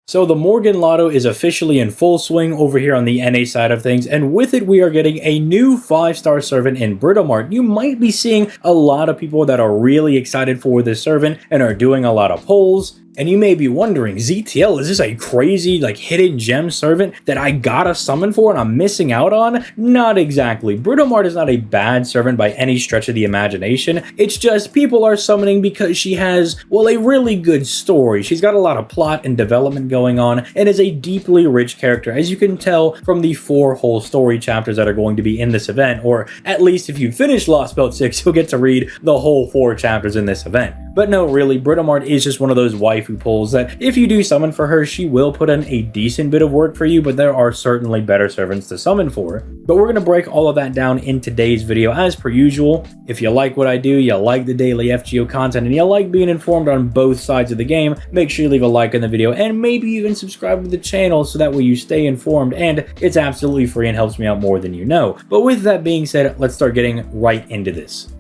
So the Morgan Lotto is officially in full swing over here on the NA side of things, and with it we are getting a new 5-star servant in Britomart. You might be seeing a lot of people that are really excited for this servant and are doing a lot of polls. And you may be wondering, ZTL, is this a crazy, hidden gem servant that I gotta summon for and I'm missing out on? Not exactly. Britomart is not a bad servant by any stretch of the imagination. It's just people are summoning because she has, well, a really good story. She's got a lot of plot and development going on and is a deeply rich character, as you can tell from the 4 whole story chapters that are going to be in this event, or at least if you finish Lost Belt 6, you'll get to read the whole 4 chapters in this event. But no, really, Britomart is just one of those waifu pulls that if you do summon for her, she will put in a decent bit of work for you, but there are certainly better servants to summon for. But we're going to break all of that down in today's video as per usual. If you like what I do, you like the daily FGO content, and you like being informed on both sides of the game, make sure you leave a like on the video and maybe even subscribe to the channel so that way you stay informed, and it's absolutely free and helps me out more than you know. But with that being said, let's start getting right into this.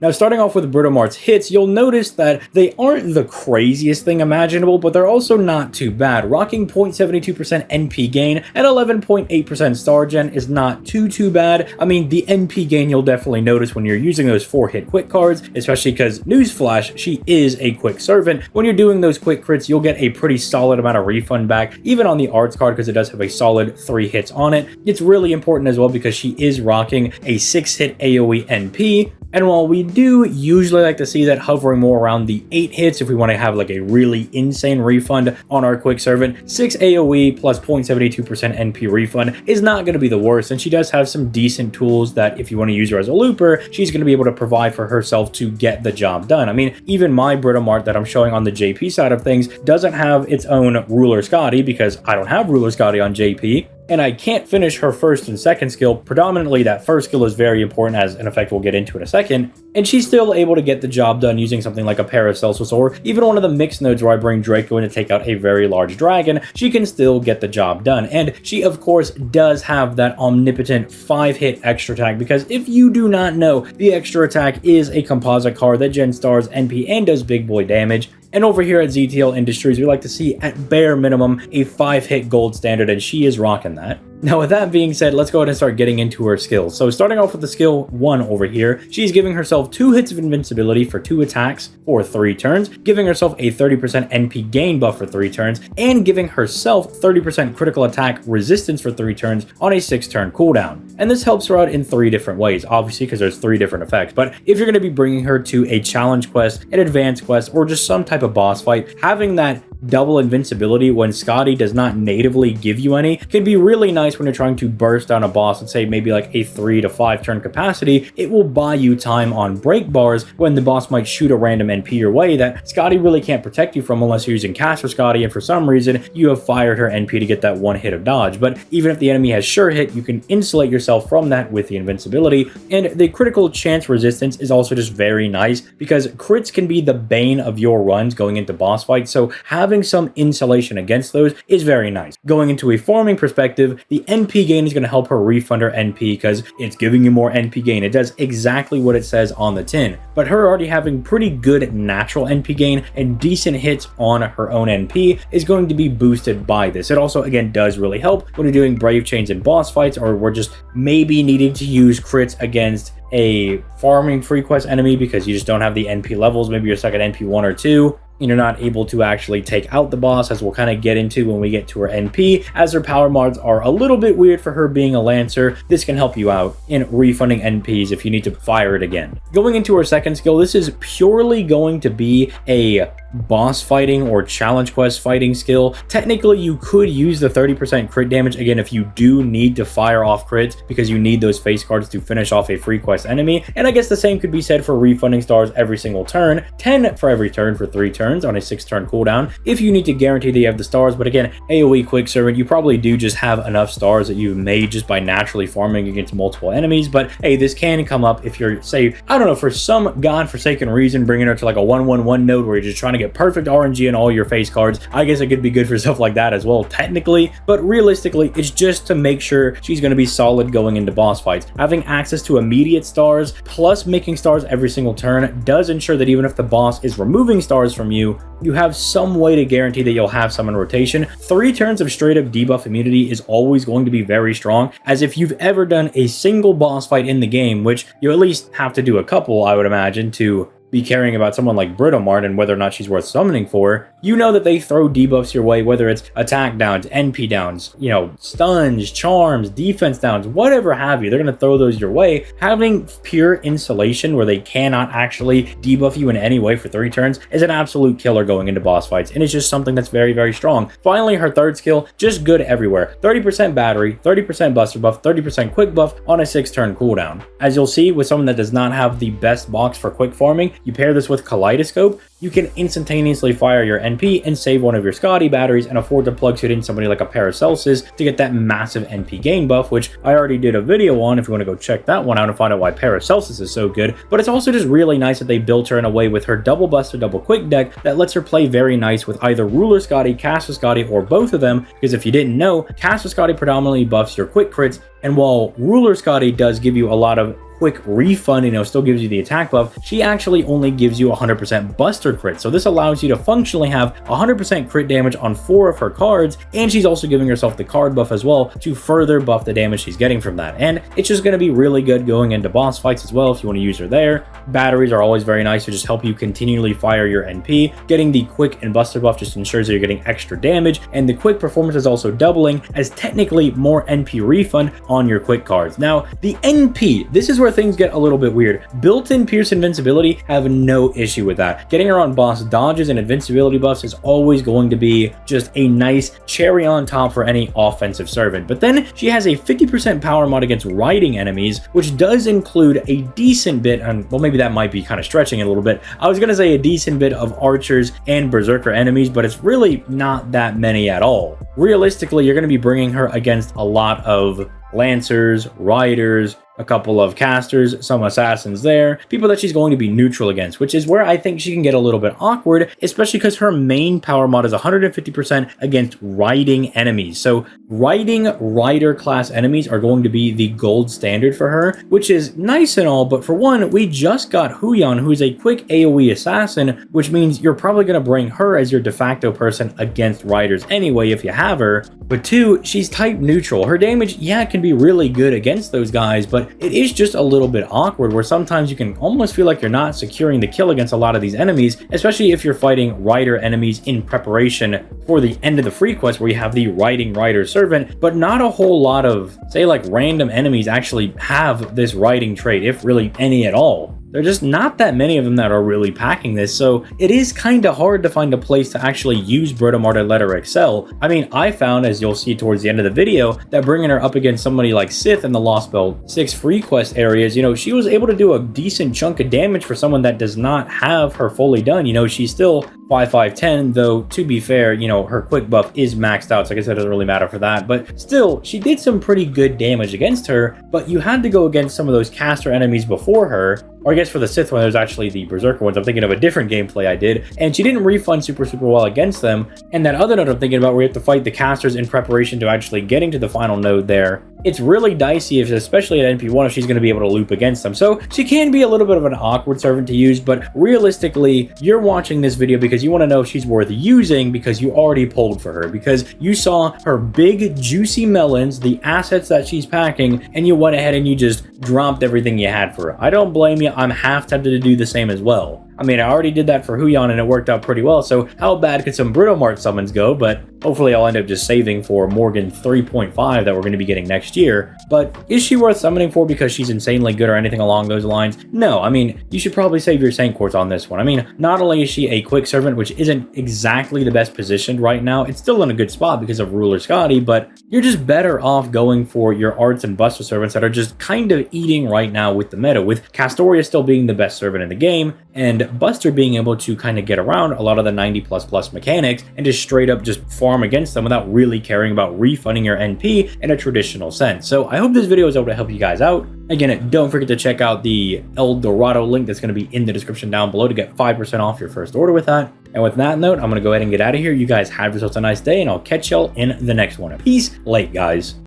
Now, starting off with Britomart's hits, you'll notice that they aren't the craziest thing imaginable, but they're also not too bad. Rocking 0.72% NP gain at 11.8% star gen is not too bad. I mean, the NP gain you'll definitely notice when you're using those 4-hit quick cards, especially because, newsflash, she is a quick servant. When you're doing those quick crits, you'll get a pretty solid amount of refund back, even on the arts card, because it does have a solid 3 hits on it. It's really important as well because she is rocking a 6-hit AoE NP. And while we do usually like to see that hovering more around the 8 hits if we want to have a really insane refund on our quick servant, 6 AoE plus 0.72% NP refund is not going to be the worst, and she does have some decent tools that if you want to use her as a looper, she's going to be able to provide for herself to get the job done. I mean, even my Britomart that I'm showing on the JP side of things doesn't have its own Ruler Scotty because I don't have Ruler Scotty on JP. And I can't finish her first and second skill. Predominantly, that first skill is very important, as in effect we'll get into in a second. And she's still able to get the job done using something like a Paracelsus or even one of the mixed nodes where I bring Draco in to take out a very large dragon. She can still get the job done. And she, of course, does have that omnipotent 5-hit extra attack, because if you do not know, the extra attack is a composite card that gen stars NP and does big boy damage. And over here at ZTL Industries, we like to see at bare minimum a 5-hit gold standard, and she is rocking that. Now, with that being said, let's go ahead and start getting into her skills. So starting off with the skill 1 over here, she's giving herself 2 hits of invincibility for 2 attacks for 3 turns, giving herself a 30% NP gain buff for 3 turns, and giving herself 30% critical attack resistance for 3 turns on a 6-turn cooldown. And this helps her out in 3 different ways, obviously because there's 3 different effects. But if you're going to be bringing her to a challenge quest, an advanced quest, or just some type of boss fight, having that double invincibility when Scotty does not natively give you any can be really nice when you're trying to burst down a boss and say maybe like a 3 to 5 turn capacity. It will buy you time on break bars when the boss might shoot a random NP your way that Scotty really can't protect you from unless you're using Caster Scotty, and for some reason you have fired her NP to get that 1 hit of dodge. But even if the enemy has sure hit, you can insulate yourself from that with the invincibility. And the critical chance resistance is also just very nice because crits can be the bane of your runs going into boss fights, so having having some insulation against those is very nice. Going into a farming perspective, the NP gain is going to help her refund her NP because it's giving you more NP gain. It does exactly what it says on the tin. But her already having pretty good natural NP gain and decent hits on her own NP is going to be boosted by this. It also, again, does really help when you're doing Brave Chains and boss fights, or we're just maybe needing to use crits against a farming free quest enemy because you just don't have the NP levels. Maybe you're stuck at NP 1 or 2 and you're not able to actually take out the boss, as we'll kind of get into when we get to her NP, as her power mods are a little bit weird for her being a Lancer. This can help you out in refunding NPs if you need to fire it again. Going into her second skill, this is purely going to be a boss fighting or challenge quest fighting skill. Technically, you could use the 30% crit damage again if you do need to fire off crits because you need those face cards to finish off a free quest enemy. And I guess the same could be said for refunding stars every single turn, 10 for every turn for 3 turns on a 6-turn cooldown if you need to guarantee that you have the stars. But again, AoE quick servant, you probably do just have enough stars that you've made just by naturally farming against multiple enemies. But hey, this can come up if you're, say, I don't know, for some godforsaken reason, bringing her to like a 1-1-1 node where you're just trying to get perfect RNG in all your face cards. I guess it could be good for stuff like that as well, technically, but realistically, it's just to make sure she's going to be solid going into boss fights. Having access to immediate stars plus making stars every single turn does ensure that even if the boss is removing stars from you, you have some way to guarantee that you'll have some in rotation. 3 turns of straight up debuff immunity is always going to be very strong, as if you've ever done a single boss fight in the game, which you at least have to do a couple, I would imagine, to be caring about someone like Britomart and whether or not she's worth summoning for, you know that they throw debuffs your way, whether it's attack downs, NP downs, you know, stuns, charms, defense downs, whatever have you. They're going to throw those your way. Having pure insulation where they cannot actually debuff you in any way for 3 turns is an absolute killer going into boss fights, and it's just something that's very, very strong. Finally, her third skill, just good everywhere. 30% battery, 30% buster buff, 30% quick buff on a 6-turn cooldown. As you'll see with someone that does not have the best box for quick farming, you pair this with Kaleidoscope, you can instantaneously fire your NP and save one of your Scotty batteries and afford to plug shit in somebody like a Paracelsus to get that massive NP gain buff, which I already did a video on if you want to go check that one out and find out why Paracelsus is so good. But it's also just really nice that they built her in a way with her double buster, double quick deck that lets her play very nice with either Ruler Scotty, Caster Scotty, or both of them, because if you didn't know, Caster Scotty predominantly buffs your quick crits, and while Ruler Scotty does give you a lot of quick refund, still gives you the attack buff, she actually only gives you 100% buster crit. So this allows you to functionally have 100% crit damage on 4 of her cards, and she's also giving herself the card buff as well to further buff the damage she's getting from that. And it's just going to be really good going into boss fights as well if you want to use her there. Batteries are always very nice to just help you continually fire your NP. Getting the quick and buster buff just ensures that you're getting extra damage, and the quick performance is also doubling as technically more NP refund on your quick cards. Now, the NP, this is where things get a little bit weird. Built-in Pierce invincibility, have no issue with that. Getting her on boss dodges and invincibility buffs is always going to be just a nice cherry on top for any offensive servant. But then she has a 50% power mod against riding enemies, which does include a decent bit, and well, maybe that might be kind of stretching it a little bit. I was gonna say a decent bit of archers and berserker enemies, but it's really not that many at all. Realistically, you're gonna be bringing her against a lot of lancers, riders, a couple of casters, some assassins there, people that she's going to be neutral against, which is where I think she can get a little bit awkward, especially because her main power mod is 150% against riding enemies. So riding rider class enemies are going to be the gold standard for her, which is nice and all, but for one, we just got Huyan, who is a quick AoE assassin, which means you're probably going to bring her as your de facto person against riders anyway if you have her. But 2, she's type neutral. Her damage, yeah, it can be really good against those guys, but it is just a little bit awkward where sometimes you can almost feel like you're not securing the kill against a lot of these enemies, especially if you're fighting rider enemies in preparation for the end of the free quest where you have the riding rider servant, but not a whole lot of, say, like random enemies actually have this riding trait, if really any at all. There are just not that many of them that are really packing this, so it is kind of hard to find a place to actually use Britomart and let her excel. I mean, I found, as you'll see towards the end of the video, that bringing her up against somebody like Sith in the Lost Belt 6 free quest areas, she was able to do a decent chunk of damage for someone that does not have her fully done. She's still 5/5/10, though to be fair, her quick buff is maxed out, so I guess it doesn't really matter for that, but still, she did some pretty good damage against her. But you had to go against some of those caster enemies before her, Or I guess for the Sith one, there's actually the Berserker ones. I'm thinking of a different gameplay I did, and she didn't refund super well against them. And that other node I'm thinking about where you have to fight the casters in preparation to actually getting to the final node there. It's really dicey, if, especially at NP1, if she's going to be able to loop against them. So she can be a little bit of an awkward servant to use, but realistically, you're watching this video because you want to know if she's worth using because you already pulled for her, because you saw her big, juicy melons, the assets that she's packing, and you went ahead and you just dropped everything you had for her. I don't blame you. I'm half tempted to do the same as well. I mean, I already did that for Yugioh and it worked out pretty well, so how bad could some Britomart summons go? But hopefully I'll end up just saving for Morgan 3.5 that we're going to be getting next year. But is she worth summoning for because she's insanely good or anything along those lines? No, I mean, you should probably save your Saint Quartz on this one. I mean, not only is she a quick servant, which isn't exactly the best positioned right now, it's still in a good spot because of Ruler Scotty, but you're just better off going for your Arts and Buster servants that are just kind of eating right now with the meta, with Castoria still being the best servant in the game, and Buster being able to kind of get around a lot of the 90++ mechanics and just straight up just farm against them without really caring about refunding your NP in a traditional sense. So I hope this video is able to help you guys out. Again, don't forget to check out the El Dorado link that's going to be in the description down below to get 5% off your first order with that. And with that note, I'm going to go ahead and get out of here. You guys have yourselves a nice day, and I'll catch y'all in the next one. Peace, late guys.